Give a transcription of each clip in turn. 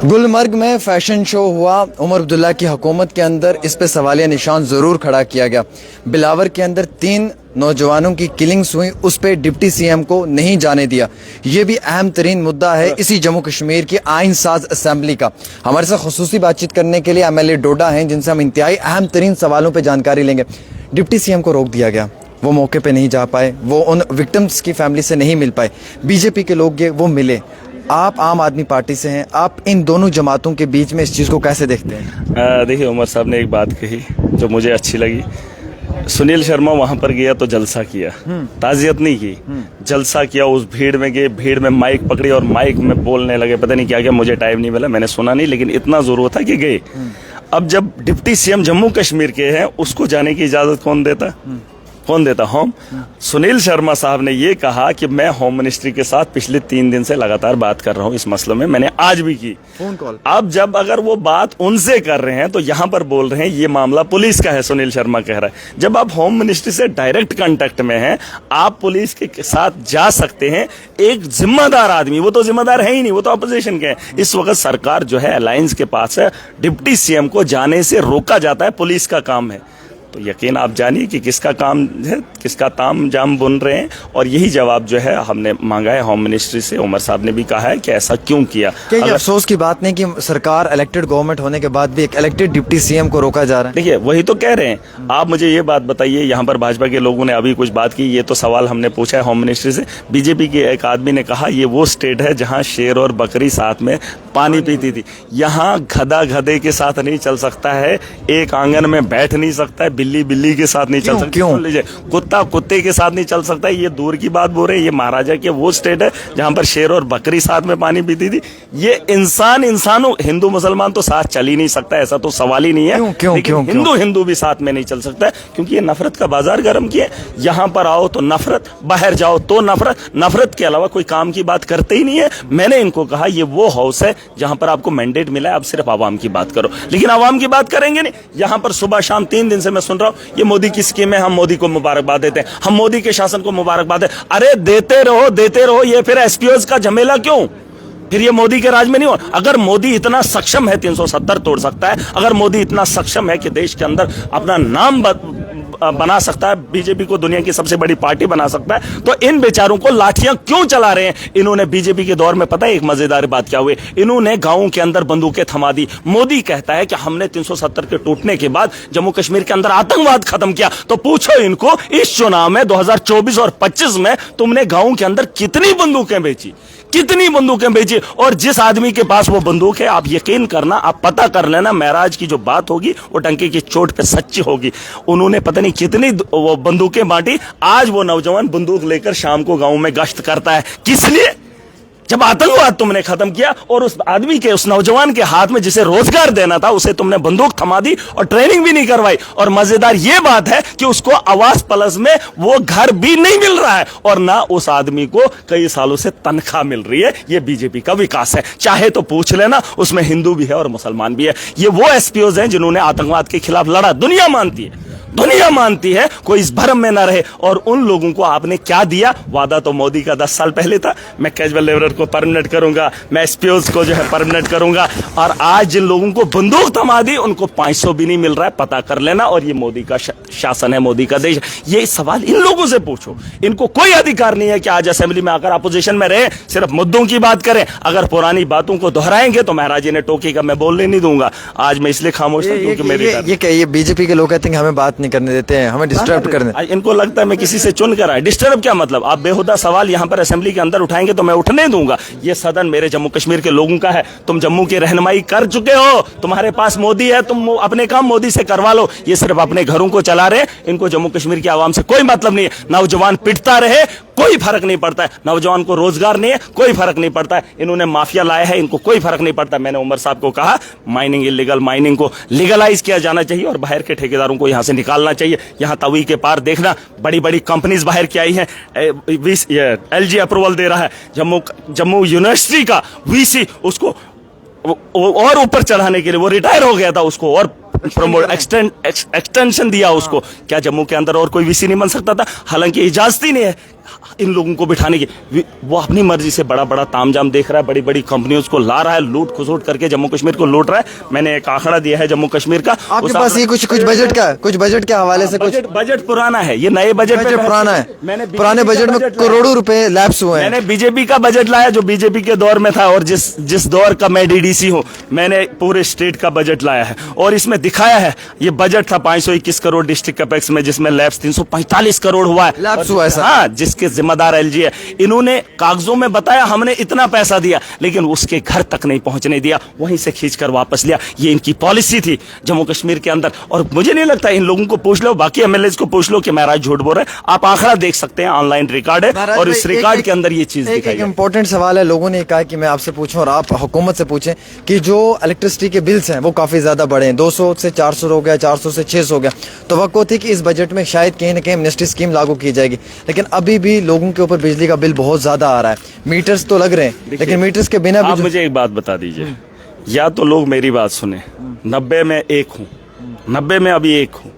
गुलमर्ग में fashion show हुआ। उमर अब्दुल्ला की हुकूमत के अंदर इस पे सवालिया निशान ज़रूर खड़ा किया गया। बिलावर के अंदर 3 नौजवानों की किलिंग्स हुई, उस पे डिप्टी सीएम को नहीं जाने दिया। ये भी अहम तरीन मुद्दा है इसी जम्मू कश्मीर की आइन साज असम्बली का। हमारे साथ खुसूसी बातचीत करने के लिए MLA डोडा हैं, जिनसे हम इंतहाई अहम तरीन सवालों पर जानकारी लेंगे। डिप्टी सीएम को रोक दिया गया, वो मौके पे नहीं जा पाए, वो उन विक्टिम्स की फैमिली से नहीं मिल पाए। बीजेपी के लोग वो मिले। आप आम आदमी पार्टी से हैं, आप इन दोनों जमातों के बीच में इस चीज़ को कैसे देखते हैं? देखिए, उमर साहब ने एक बात कही जो मुझे अच्छी लगी। सुनील शर्मा वहां पर गया तो जलसा किया, ताजियत नहीं की, जलसा किया। उस भीड़ में गए, भीड़ में माइक पकड़ी और माइक में बोलने लगे, पता नहीं क्या क्या, मुझे टाइम नहीं मिला, मैंने सुना नहीं, लेकिन इतना जोर था कि गए। अब जब डिप्टी सीएम जम्मू कश्मीर के हैं, उसको जाने की इजाजत कौन देता? कौन देता? होम। सुनील शर्मा साहब ने ये कहा कि मैं होम मिनिस्ट्री के साथ पिछले 3 दिन से लगातार बात कर रहा हूं इस मसले में, मैंने आज भी की फोन कॉल। अब जब अगर वो बात उनसे कर रहे हैं तो यहां पर बोल रहे हैं ये मामला पुलिस का है, सुनील शर्मा कह रहा है। जब आप होम मिनिस्ट्री से डायरेक्ट कांटेक्ट में हैं, आप पुलिस के साथ जा सकते हैं। एक जिम्मेदार आदमी, वो तो जिम्मेदार है ही नहीं, वो तो अपोजिशन के हैं। इस वक्त सरकार जो है अलायंस के पास है, डिप्टी सीएम को जाने से रोका जाता है, पुलिस का काम है। तो यकीन आप जानिए कि किसका काम है, किसका ताम जाम बुन रहे हैं। और यही जवाब जो है हमने मांगा है होम मिनिस्ट्री से। उमर साहब ने भी कहा है कि ऐसा क्यों किया। क्या ये अफसोस की बात नहीं कि सरकार इलेक्टेड गवर्नमेंट होने के बाद भी एक इलेक्टेड डिप्टी सीएम को रोका जा रहा है? देखिए, वही तो कह रहे हैं। आप मुझे ये बात बताइए, यहाँ पर भाजपा के लोगों ने अभी कुछ बात की, ये तो सवाल हमने पूछा है होम मिनिस्ट्री से। बीजेपी के एक आदमी ने कहा ये वो स्टेट है जहाँ शेर और बकरी साथ में पानी पीती थी। यहाँ गधा गधे के साथ नहीं चल सकता है, एक आंगन में बैठ नहीं सकता है, बिल्ली बिल्ली के साथ नहीं चल सकती। क्यों? लीजिए, कुत्ता कुत्ते के साथ नहीं चल सकता है, ये दूर की बात बोल रहे हैं। ये महाराजा के वो स्टेट है जहां पर शेर और बकरी साथ में पानी पीती थी। ये इंसानों हिंदू मुसलमान तो साथ चल ही नहीं सकता, ऐसा तो सवाल ही नहीं है। क्यों? हिंदू भी साथ में नहीं चल सकता है, क्योंकि ये नफरत का बाजार गर्म किए। यहाँ पर आओ तो नफरत, बाहर जाओ तो नफरत, नफरत के अलावा कोई काम की बात करते ही नहीं है। मैंने इनको कहा ये वो हाउस है जहां पर आपको मैंडेट मिला है, आप सिर्फ आवाम की बात करो, लेकिन आवाम की बात करेंगे नहीं। यहां पर सुबह शाम 3 दिन से मैं सुन रहा हूं ये मोदी की स्कीम है, हम मोदी को मुबारकबाद देते हैं, हम मोदी के शासन को मुबारकबाद देते। अरे देते रहो, ये फिर एसपीओज का झमेला क्यों? फिर ये मोदी के राज में नहीं हो। अगर मोदी इतना सक्षम है 370 तोड़ सकता है, अगर मोदी इतना सक्षम है कि देश के अंदर अपना नाम बना सकता है, बीजेपी को दुनिया की सबसे बड़ी पार्टी बना सकता है, तो इन बेचारों को लाठियां क्यों चला रहे हैं? इन्होंने बीजेपी के दौर में, पता है एक मजेदार बात क्या हुई? इन्होंने गांवों के अंदर बंदूकें थमा दी। मोदी कहता है कि हमने 370 के टूटने के बाद जम्मू कश्मीर के अंदर आतंकवाद खत्म किया। तो पूछो इनको, इस चुनाव में 2024 और 25 में तुमने गांवों के अंदर कितनी बंदूकें बेची? कितनी बंदूकें बेची? और जिस आदमी के पास वो बंदूक है, आप यकीन करना, आप पता कर लेना, महराज की जो बात होगी वो टंकी की चोट पे सच्ची होगी। उन्होंने पता नहीं कितनी वो बंदूकें बांटी। आज वो नौजवान बंदूक लेकर शाम को गांव में गश्त करता है। किस लिए? जब आतंकवाद तुमने खत्म किया और उस आदमी के, उस नौजवान के हाथ में जिसे रोजगार देना था, उसे तुमने बंदूक थमा दी और ट्रेनिंग भी नहीं करवाई। और मजेदार ये बात है कि उसको आवास प्लस में वो घर भी नहीं मिल रहा है और ना उस आदमी को कई सालों से तनख्वाह मिल रही है। ये बीजेपी का विकास है। चाहे तो पूछ लेना, उसमें हिंदू भी है और मुसलमान भी है। ये वो एसपीओज हैं जिन्होंने आतंकवाद के खिलाफ लड़ा। दुनिया मानती है, कोई इस भरम में ना रहे। और उन लोगों को आपने क्या दिया? वादा तो मोदी का 10 साल पहले था, मैं कैजुअल लेबरर को परमानेंट करूंगा, मैं एसपीओज को जो है परमानेंट करूंगा। और आज जिन लोगों को बंदूक थमा दी, उनको 500 भी नहीं मिल रहा है, पता कर लेना। और ये मोदी का शासन है, मोदी का देश। ये सवाल इन लोगों से पूछो। इनको कोई अधिकार नहीं है कि आज असेंबली में आकर अपोजिशन में रहे, सिर्फ मुद्दों की बात करें। अगर पुरानी बातों को दोहराएंगे तो महाराज ने टोकेगा, मैं बोलने नहीं दूंगा। आज मैं इसलिए खामोश हूं क्योंकि मेरी ये बीजेपी के लोग कहते हैं हमें बात नहीं करने देते हैं, हमें डिस्टर्ब करने। इनको लगता है मैं किसी से चुन कर आया। डिस्टर्ब क्या मतलब? आप बेहुदा सवाल यहाँ पर असेंबली के अंदर उठाएंगे तो मैं उठने दूंगा। ये सदन मेरे जम्मू कश्मीर के लोगों का है। तुम जम्मू की रहनुमाई कर चुके हो, तुम्हारे पास मोदी है, तुम अपने काम मोदी से करवा लो। ये सिर्फ अपने घरों को चला रहे हैं, इनको जम्मू कश्मीर की आवाम से कोई मतलब नहीं है। नौजवान पिटता रहे, कोई फर्क नहीं पड़ता है। नौजवान को रोजगार नहीं है, कोई फर्क नहीं पड़ता है। इन्होंने माफिया लाया है, इनको कोई फर्क नहीं पड़ता। मैंने उमर साहब को कहा माइनिंग, इलीगल माइनिंग को लीगलाइज किया जाना चाहिए और बाहर के ठेकेदारों को यहां से निकालना चाहिए। यहां तवी के पार देखना, बड़ी बड़ी कंपनीज बाहर की आई हैं। LG अप्रूवल दे रहा है, जम्मू यूनिवर्सिटी का वीसी, उसको और ऊपर चढ़ाने के लिए, वो रिटायर हो गया था, उसको और प्रमोट एक्सटेंशन दिया उसको। क्या जम्मू के अंदर और कोई वीसी नहीं बन सकता था? हालांकि इजाजत ही नहीं है। इन लोगों को बिठाने की, वो अपनी मर्जी से बड़ा बड़ा तामझाम देख रहा है, बड़ी बड़ी कंपनियों को ला रहा है, लूट खसोट करके जम्मू कश्मीर को लूट रहा है। मैंने एक आंकड़ा दिया है जम्मू कश्मीर का। आपके पास ये कुछ बजट के हवाले से कुछ बजट पुराना है, ये नए बजट पुराना है। मैंने पुराने बजट में करोड़ों रुपए लैप्स हुए हैं। मैंने बीजेपी का बजट लाया जो बीजेपी के दौर में था, और जिस दौर का मैं डीडीसी हूं, मैंने पूरे स्टेट का बजट लाया है और इसमें दिखाया है। ये बजट था 521 करोड़ डिस्ट्रिक्ट कैपेक्स में, जिसमें लैप्स 345 करोड़ हुआ है। लैप्स हुआ है सर। हाँ, जिसके जिम्मेदार एलजी है। इन्होंने कागजों में बताया हमने इतना पैसा दिया, लेकिन उसके घर तक नहीं पहुंचने दिया, वहीं से खींचकर वापस लिया। ये इनकी पॉलिसी थी जम्मू कश्मीर के अंदर। और मुझे नहीं लगता, इन लोगों को पूछ लो, बाकी एमएलए को पूछ लो कि महाराज झूठ बोल रहे हैं। आप आंकड़ा देख सकते हैं, ऑनलाइन रिकॉर्ड है और इस रिकॉर्ड के अंदर ये चीज दिखाई है। इंपॉर्टेंट सवाल है, लोगों ने कहा कि मैं आपसे पूछूं और आप हुकूमत से पूछें कि जो इलेक्ट्रिसिटी के बिल्स हैं वो काफी ज्यादा बढ़े हैं, 200 से 400 हो गया, 400 से 600 हो गया। तो वक्त थी कि इस बजट में शायद कहीं ना कहीं एमनेस्टी स्कीम लागू की जाएगी, लेकिन अभी भी लोगों के ऊपर बिजली का बिल बहुत ज्यादा आ रहा है। मीटर्स तो लग रहे हैं, लेकिन मीटर्स के बिना आप मुझे एक बात बता दीजिए, या तो लोग मेरी बात सुने, 90 में एक हूं, 90 में अभी एक हूं।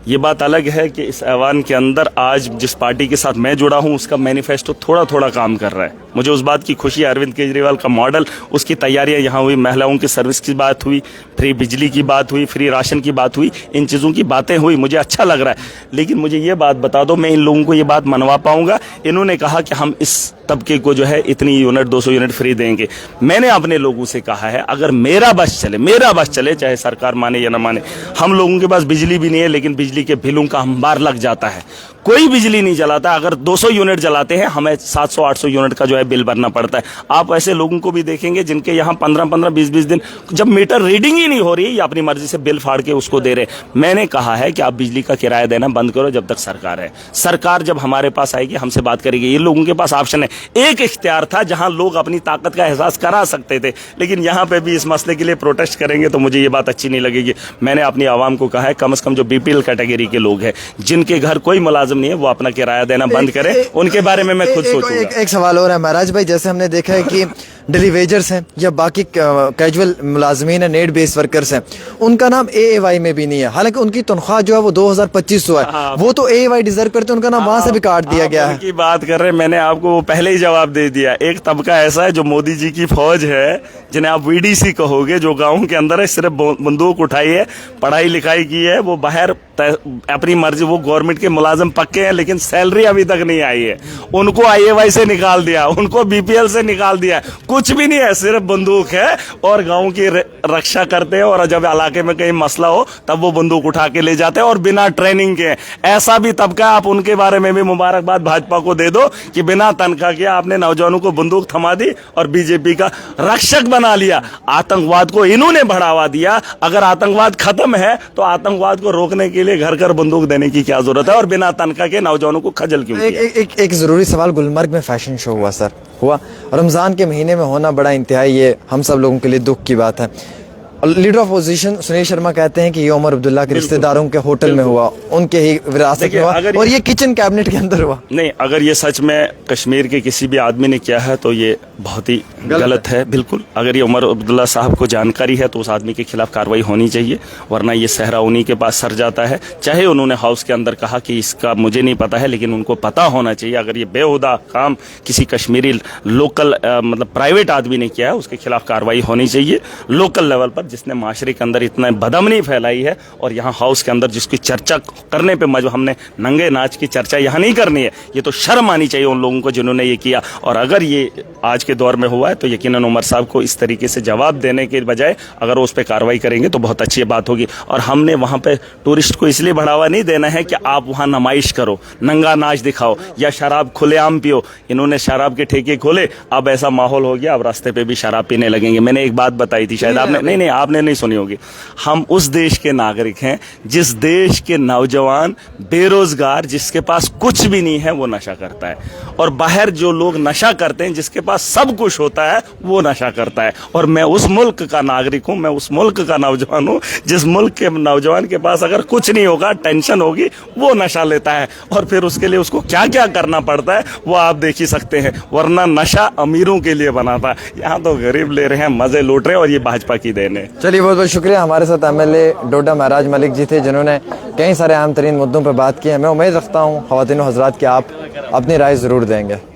ये बात अलग है कि इस ऐवान के अंदर आज जिस पार्टी के साथ मैं जुड़ा हूं, उसका मैनिफेस्टो थोड़ा थोड़ा काम कर रहा है। मुझे उस बात की खुशी है, अरविंद केजरीवाल का मॉडल, उसकी तैयारियां यहाँ हुई, महिलाओं की सर्विस की बात हुई, फ्री बिजली की बात हुई, फ्री राशन की बात हुई, इन चीज़ों की बातें हुई, मुझे अच्छा लग रहा है। लेकिन मुझे ये बात बता दो, मैं इन लोगों को ये बात मनवा पाऊंगा? इन्होंने कहा कि हम इस तबके को जो है इतनी यूनिट 200 यूनिट फ्री देंगे। मैंने अपने लोगों से कहा है, अगर मेरा बस चले, चाहे सरकार माने या ना माने, हम लोगों के पास बिजली भी नहीं है, लेकिन बिजली के बिलों का अंबार लग जाता है। कोई बिजली नहीं जलाता, अगर 200 यूनिट जलाते हैं हमें 700-800 यूनिट का जो है बिल भरना पड़ता है। आप ऐसे लोगों को भी देखेंगे जिनके यहाँ 15-15, 20-20 दिन जब मीटर रीडिंग ही नहीं हो रही है, या अपनी मर्जी से बिल फाड़ के उसको दे रहे। मैंने कहा है कि आप बिजली का किराया देना बंद करो जब तक सरकार है। सरकार जब हमारे पास आएगी हमसे बात करेगी। ये लोगों के पास ऑप्शन है, एक इख्तियार था जहां लोग अपनी ताकत का एहसास करा सकते थे, लेकिन यहां पे भी इस मसले के लिए प्रोटेस्ट करेंगे तो मुझे ये बात अच्छी नहीं लगेगी। मैंने अपनी आवाम को कहा है, कम से कम जो बीपीएल कैटेगरी के लोग हैं, जिनके घर कोई मुलाजिम नहीं है, वो अपना किराया देना बंद करें। उनके बारे में मैं खुद सोचूंगा। एक सवाल और है महाराज भाई, जैसे हमने देखा है कि डेली वेजर्स हैं या बाकी कैजुअल मुलाजमीन है, नेट बेस्ड वर्कर्स हैं, उनका नाम एएवाई में भी नहीं है, हालांकि उनकी तनख्वाह जो है वो 2500 है। वो तो एएवाई डिजर्व करते हैं, उनका नाम वहां से भी काट दिया गया है। की बात कर रहे हैं, मैंने आपको वो पहले ही जवाब दे दिया। एक तबका ऐसा है जो मोदी जी की फौज है, जिन्हें आप वीडीसी कहोगे, जो गाँव के अंदर है, सिर्फ बंदूक उठाई है, पढ़ाई लिखाई की है, वो बाहर अपनी मर्जी, वो गवर्नमेंट के मुलाजिम पक्के हैं, लेकिन सैलरी अभी तक नहीं आई है। उनको आईएवाई से निकाल दिया, उनको बीपीएल से निकाल दिया, कुछ भी नहीं है, सिर्फ बंदूक है और गांव की रक्षा करते हैं। और जब इलाके में कहीं मसला हो तब वो बंदूक उठा के ले जाते हैं, और बिना ट्रेनिंग के। ऐसा भी तबका, आप उनके बारे में भी मुबारकबाद भाजपा को दे दो कि बिना तनख्वाह के आपने नौजवानों को बंदूक थमा दी और बीजेपी का रक्षक बना लिया। आतंकवाद को इन्होंने बढ़ावा दिया। अगर आतंकवाद खत्म है तो आतंकवाद को रोकने के लिए घर घर बंदूक देने की क्या जरूरत है, और बिना तनख्वाह के नौजवानों को खजल क्यों किया? एक जरूरी सवाल, गुलमर्ग में फैशन शो हुआ सर, हुआ, रमजान के महीने में होना बड़ा इंतहाई, ये हम सब लोगों के लिए दुख की बात है। Leader of opposition Sunil Sharma कहते हैं कि ये उमर अब्दुल्ला के रिश्तेदारों के होटल में हुआ, उनके ही विरासत में हुआ, और ये किचन कैबिनेट के अंदर हुआ। नहीं, अगर ये सच में कश्मीर के किसी भी आदमी ने किया है तो ये बहुत ही गलत है, बिल्कुल। अगर ये उमर अब्दुल्ला साहब को जानकारी है तो उस आदमी के खिलाफ कार्रवाई होनी चाहिए, वरना ये सहरा उन्हीं के पास सर जाता है। चाहे उन्होंने हाउस के अंदर कहा कि इसका मुझे नहीं पता है, लेकिन उनको पता होना चाहिए। अगर ये बेहुदा काम किसी कश्मीरी लोकल मतलब प्राइवेट आदमी ने किया है, उसके खिलाफ कार्रवाई होनी चाहिए लोकल लेवल पर, जिसने माशरे के अंदर इतना बदमनी फैलाई है। और यहाँ हाउस के अंदर जिसकी चर्चा करने पे हमने नंगे नाच की चर्चा यहाँ नहीं करनी है। ये तो शर्म आनी चाहिए उन लोगों को जिन्होंने ये किया। और अगर ये आज के दौर में हुआ है तो यकीनन उमर साहब को इस तरीके से जवाब देने के बजाय अगर उस पर कार्रवाई करेंगे तो बहुत अच्छी बात होगी। और हमने वहाँ पे टूरिस्ट को इसलिए बढ़ावा नहीं देना है कि आप वहाँ नुमाइश करो, नंगा नाच दिखाओ या शराब खुलेआम पियो। इन्होंने शराब के ठेके खोले, अब ऐसा माहौल हो गया, अब रास्ते पे भी शराब पीने लगेंगे। मैंने एक बात बताई थी, शायद आपने नहीं आपने नहीं सुनी होगी। हम उस देश के नागरिक हैं जिस देश के नौजवान बेरोजगार, जिसके पास कुछ भी नहीं है, वो नशा करता है। और बाहर जो लोग नशा करते हैं, जिसके पास सब सब कुछ होता है वो नशा करता है। और मैं उस मुल्क का नागरिक हूं, मैं उस मुल्क का नौजवान हूं जिस मुल्क के नौजवान के पास अगर कुछ नहीं होगा, टेंशन होगी, वो नशा लेता है। और फिर उसके लिए उसको क्या क्या करना पड़ता है वो आप देख ही सकते हैं। वरना नशा अमीरों के लिए बना था, यहाँ तो गरीब ले रहे हैं, मजे लूट रहे हैं, और ये भाजपा की देन है। चलिए, बहुत बहुत शुक्रिया। हमारे साथ एमएलए डोडा महराज मलिक जी थे, जिन्होंने कई सारे अहम तरीन मुद्दों पर बात की है। मैं उम्मीद रखता हूँ ख़वातीन व हज़रात कि आप अपनी राय ज़रूर देंगे।